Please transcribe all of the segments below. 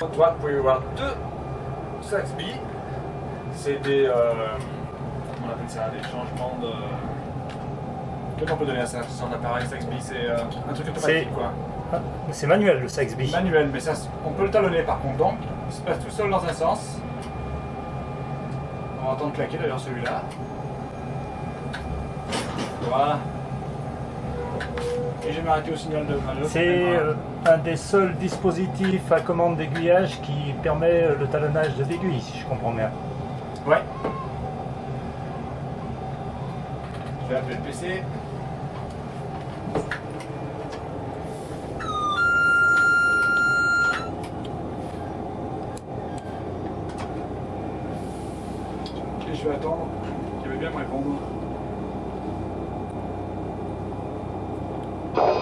À droite, vous pouvez voir deux Saxby. C'est des, comment on appelle ça, des changements de... Comment on peut donner à ça sans appareil Saxby? C'est un truc automatique quoi. Ah, c'est manuel le Saxby. Manuel, mais ça, on peut le talonner par contre. Donc, il se passe tout seul dans un sens. On va entendre claquer d'ailleurs celui-là. Voilà. Et je vais m'arrêter au signal de manœuvre. C'est un des seuls dispositifs à commande d'aiguillage qui permet le talonnage de l'aiguille, si je comprends bien. Ouais. Je vais appeler le PC. Et je vais attendre qu'il veut bien me répondre.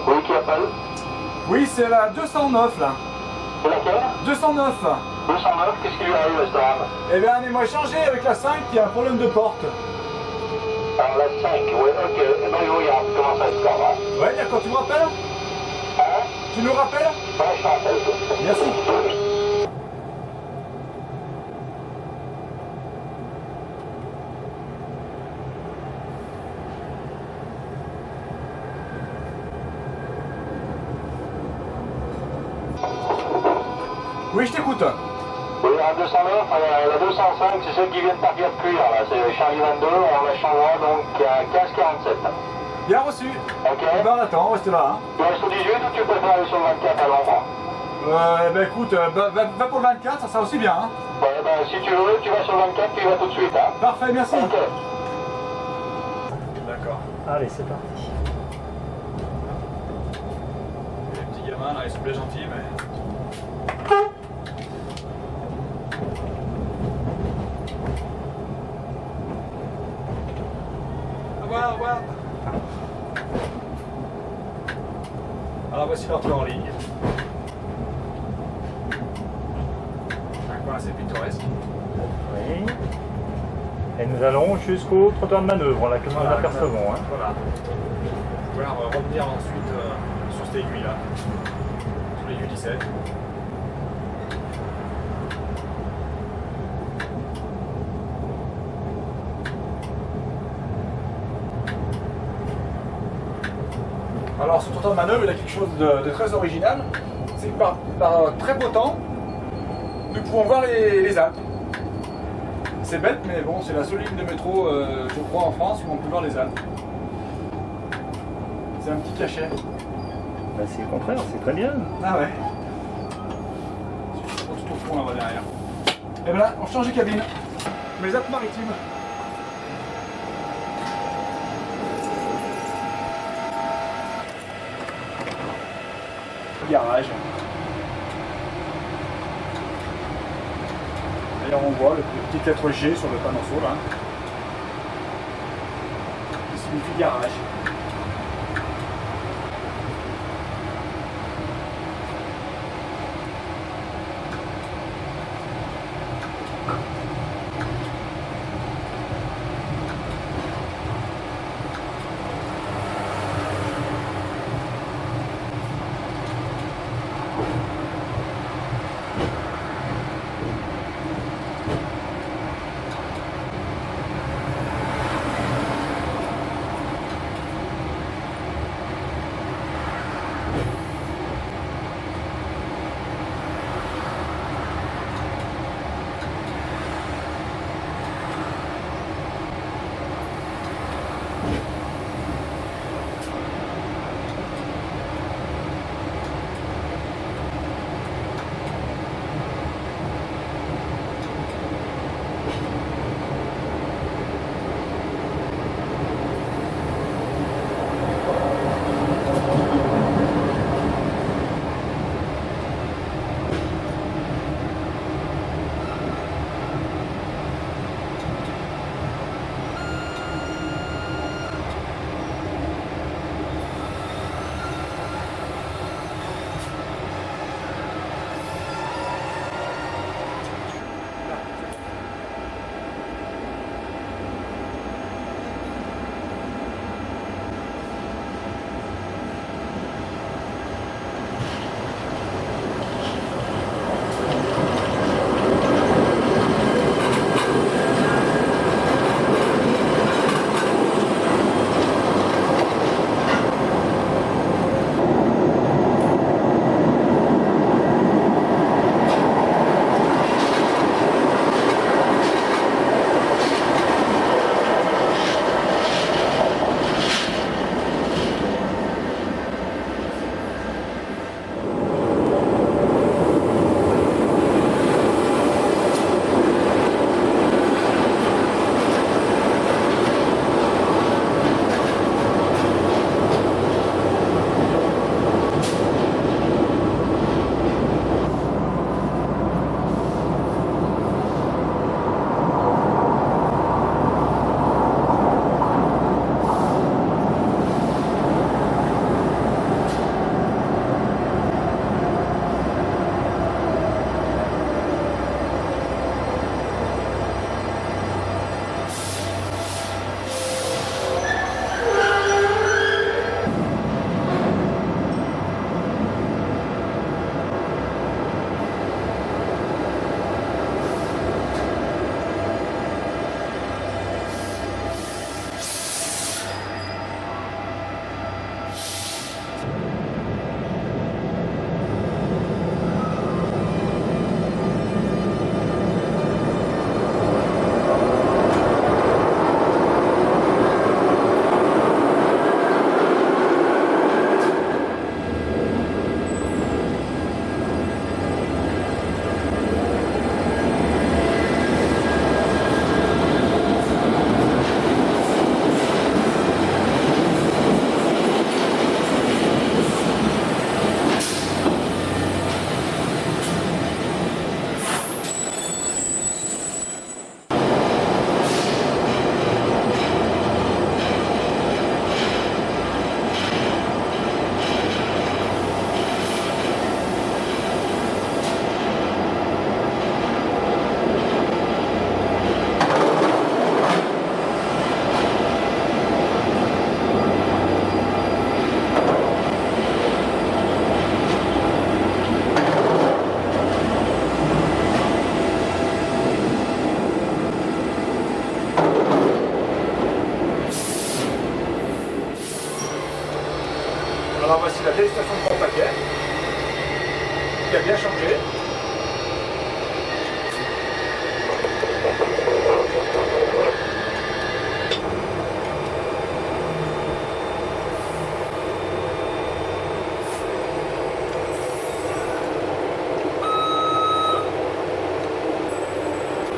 Oui, qui appelle? Oui, c'est la 209 là. C'est laquelle? 209. 209, qu'est-ce qui lui arrive, ce drame? Eh bien, on m'a échangé avec la 5 qui a un problème de porte. Alors, la 5, oui, ok. Eh bien, je regarde comment ça se passe. Hein? Ouais, d'accord, tu me rappelles? Hein? Tu nous rappelles? Ouais, je t'en rappelle. Merci. Oui, je t'écoute. Oui, la 209, la 205, c'est celle qui vient de partir de cuire, là. C'est Charlie 22, on la changera donc à 1547. Bien reçu. Ok. Eh ben, on attend, reste là. Hein. Tu restes au 18 ou tu préfères aller sur le 24 à l'endroit? Ben écoute, va pour le 24, ça sera aussi bien. Hein. Ouais, ben si tu veux, tu vas sur le 24, tu y vas tout de suite. Hein. Parfait, merci. Ok. D'accord. Allez, c'est parti. Les petits gamins là, ils sont bien gentils, mais. Au revoir. Alors voici l'entrée en ligne. Un coin assez pittoresque. Oui. Et nous allons jusqu'au trottoir de manœuvre, là, que nous apercevons. Hein. Voilà. On va pouvoir revenir ensuite sur cette aiguille là, sur l'aiguille 17. Alors ce trottoir de manœuvre, il a quelque chose de très original. C'est que par très beau temps, nous pouvons voir les Alpes. C'est bête, mais bon, c'est la seule ligne de métro, je crois, en France où on peut voir les Alpes. C'est un petit cachet. Ben, c'est le contraire, c'est très bien. Ah ouais. On se trouve fond là-bas derrière. Et voilà, on change de cabine. Les Alpes-Maritimes. Garage. D'ailleurs on voit le petit lettre G sur le panneau là. Qui signifie garage. vieille station de pompe paquet qui a bien changé.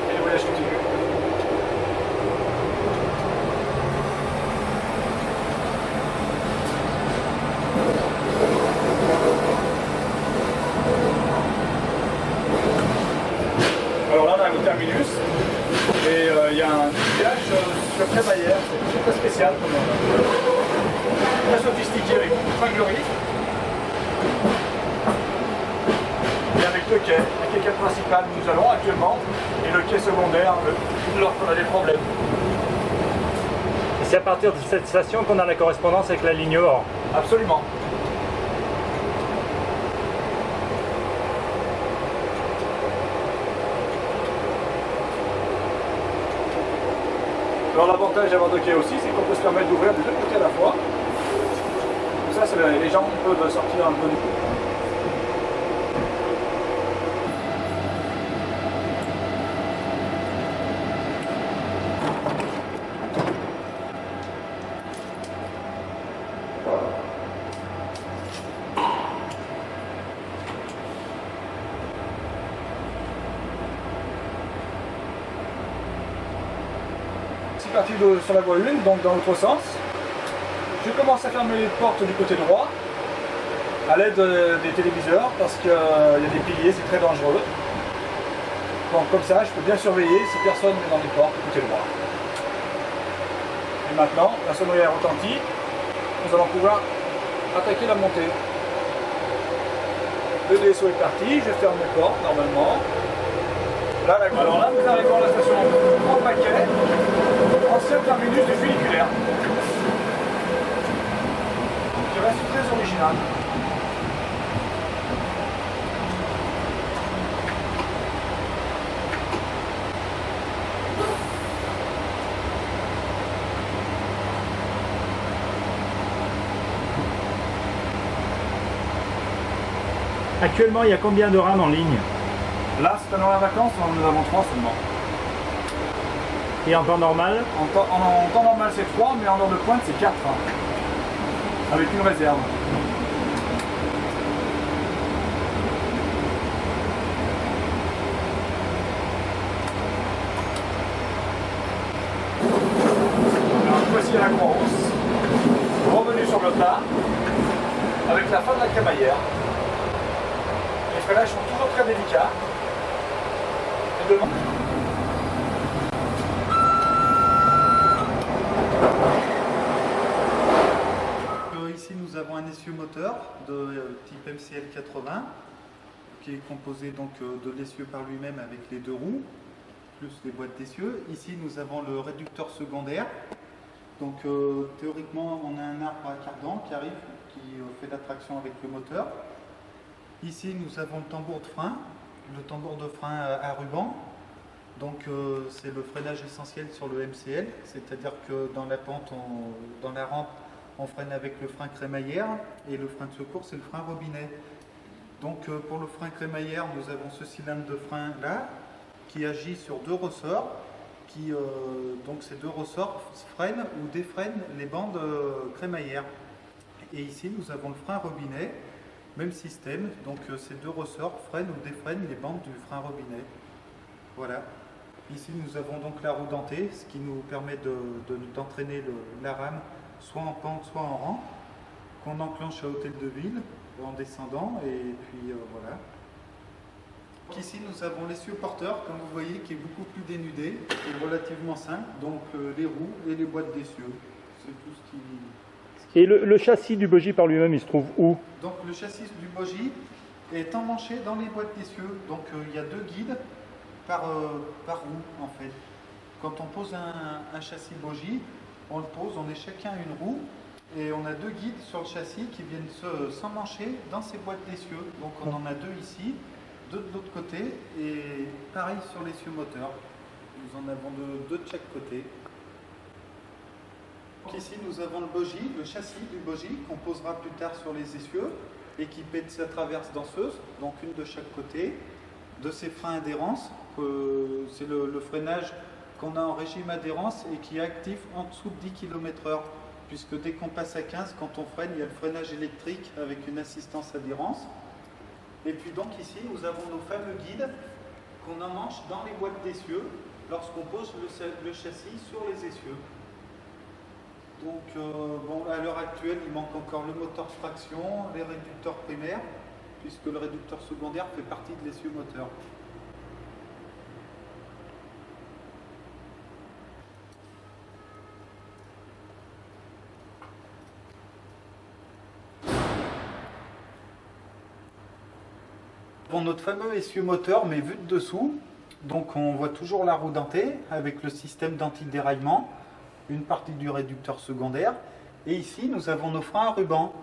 Et le voyage continue. Alors là on a un terminus et il y a un village sur Crémaillère, c'est très spécial, très sophistiqué avec beaucoup de tringleries et avec deux quais, le quai principal où nous allons actuellement et le quai secondaire lorsqu'on a des problèmes. Et c'est à partir de cette station qu'on a la correspondance avec la ligne Or. Absolument. Alors l'avantage d'avoir deux quais aussi, c'est qu'on peut se permettre d'ouvrir des deux côtés à la fois. Ça, les gens peuvent sortir un peu du coup. C'est parti sur la voie 1, donc dans l'autre sens. Je commence à fermer les portes du côté droit à l'aide des téléviseurs parce qu'il y a des piliers, c'est très dangereux. Donc comme ça, je peux bien surveiller si personne n'est dans les portes du côté droit. Et maintenant, la sonnerie a retenti, nous allons pouvoir attaquer la montée. Le DSO est parti, je ferme les portes normalement. Là, alors là, nous arrivons à la station en paquet, ancien terminus du funiculaire, qui reste très original. Actuellement, il y a combien de rames en ligne? Là, c'est un horaire vacances, nous avons 3 seulement. Et en temps normal? En temps normal, c'est 3, mais en heure de pointe, c'est 4. Avec une réserve. Alors, voici à la Croix-Rousse. Revenu sur le plat, avec la fin de la crémaillère. Les freinages sont toujours très délicats. Et devant. Ici nous avons un essieu moteur de type MCL 80 qui est composé donc de l'essieu par lui-même avec les deux roues plus les boîtes d'essieu. Ici nous avons le réducteur secondaire. Donc théoriquement on a un arbre à cardan qui arrive, qui fait la traction avec le moteur. Ici nous avons le tambour de frein à ruban. Donc c'est le freinage essentiel sur le MCL, c'est-à-dire que dans la pente, dans la rampe, on freine avec le frein crémaillère et le frein de secours c'est le frein robinet. Donc pour le frein crémaillère, nous avons ce cylindre de frein là qui agit sur deux ressorts. Donc ces deux ressorts freinent ou défreinent les bandes crémaillères. Et ici nous avons le frein robinet, même système, donc ces deux ressorts freinent ou défreinent les bandes du frein robinet. Voilà. Ici nous avons donc la roue dentée, ce qui nous permet d'entraîner la rame soit en pente, soit en rang, qu'on enclenche à Hôtel de Ville en descendant, et puis voilà. Donc ici nous avons l'essieu porteur, comme vous voyez, qui est beaucoup plus dénudé, et relativement simple, donc les roues et les boîtes d'essieu. C'est tout ce qui... Et le châssis du bogie par lui-même, il se trouve où? Donc le châssis du bogie est emmanché dans les boîtes d'essieu, donc il y a deux guides par roue en fait. Quand on pose un châssis bogie, on le pose, on est chacun une roue et on a deux guides sur le châssis qui viennent s'emmancher dans ces boîtes d'essieu. Donc on en a deux ici, deux de l'autre côté et pareil sur l'essieu moteur. Nous en avons deux de chaque côté. Donc ici nous avons le bogie, le châssis du bogie qu'on posera plus tard sur les essieux, équipé de sa traverse danseuse, donc une de chaque côté, de ses freins adhérence, c'est le freinage qu'on a en régime adhérence et qui est actif en dessous de 10 km/h, puisque dès qu'on passe à 15, quand on freine, il y a le freinage électrique avec une assistance adhérence. Et puis donc ici nous avons nos fameux guides qu'on emmanche dans les boîtes d'essieux lorsqu'on pose le châssis sur les essieux. Donc bon, à l'heure actuelle, il manque encore le moteur traction, les réducteurs primaires, puisque le réducteur secondaire fait partie de l'essieu moteur. Bon, notre fameux essieu moteur, mais vu de dessous, donc on voit toujours la roue dentée avec le système d'antidéraillement, une partie du réducteur secondaire, et ici nous avons nos freins à ruban.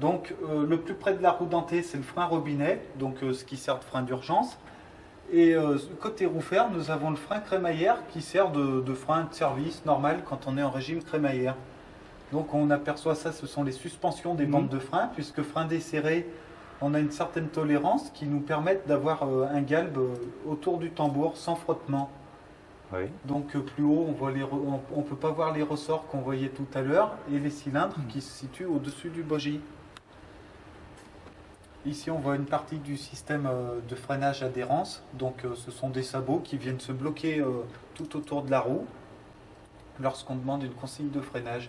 Donc le plus près de la roue dentée, c'est le frein robinet, donc ce qui sert de frein d'urgence, et côté roue fer, nous avons le frein crémaillère qui sert de frein de service normal quand on est en régime crémaillère. Donc on aperçoit ça, ce sont les suspensions des bandes de frein, puisque frein desserré, on a une certaine tolérance qui nous permet d'avoir un galbe autour du tambour sans frottement. Oui. Donc plus haut, on ne peut pas voir les ressorts qu'on voyait tout à l'heure et les cylindres qui se situent au-dessus du bogie. Ici on voit une partie du système de freinage adhérence. Donc ce sont des sabots qui viennent se bloquer tout autour de la roue lorsqu'on demande une consigne de freinage.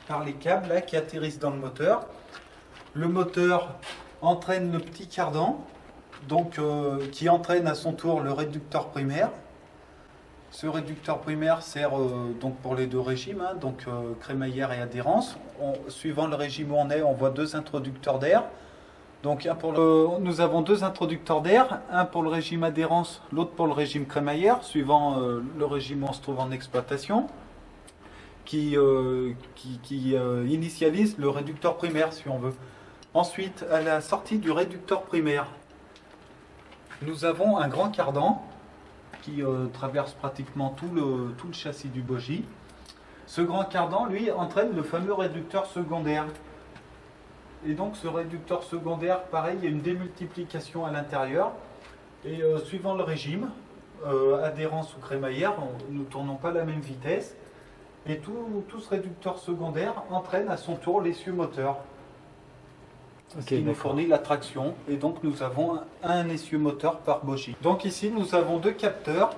Par les câbles là, qui atterrissent dans le moteur. Le moteur entraîne le petit cardan, donc, qui entraîne à son tour le réducteur primaire. Ce réducteur primaire sert donc pour les deux régimes, hein, donc crémaillère et adhérence. Suivant le régime où on est, on voit deux introducteurs d'air. Donc nous avons deux introducteurs d'air, un pour le régime adhérence, l'autre pour le régime crémaillère, suivant le régime où on se trouve en exploitation. Qui initialise le réducteur primaire si on veut. Ensuite, à la sortie du réducteur primaire, nous avons un grand cardan qui traverse pratiquement tout le châssis du bogie. Ce grand cardan, lui, entraîne le fameux réducteur secondaire. Et donc ce réducteur secondaire, pareil, il y a une démultiplication à l'intérieur. Et suivant le régime, adhérence ou crémaillère, nous ne tournons pas à la même vitesse. Et tout ce réducteur secondaire entraîne à son tour l'essieu moteur. Ce qui nous fournit la traction. Et donc nous avons un essieu moteur par bogie. Donc ici nous avons deux capteurs.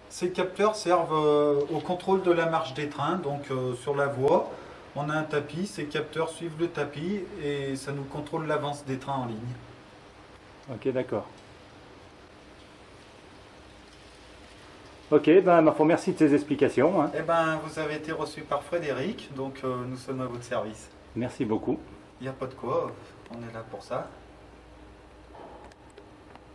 Ces capteurs servent au contrôle de la marche des trains. Donc sur la voie, on a un tapis. Ces capteurs suivent le tapis et ça nous contrôle l'avance des trains en ligne. Ok, d'accord. Ok, ben, ma foi, merci de ces explications. Hein. Eh ben, vous avez été reçu par Frédéric, donc nous sommes à votre service. Merci beaucoup. Il n'y a pas de quoi, on est là pour ça.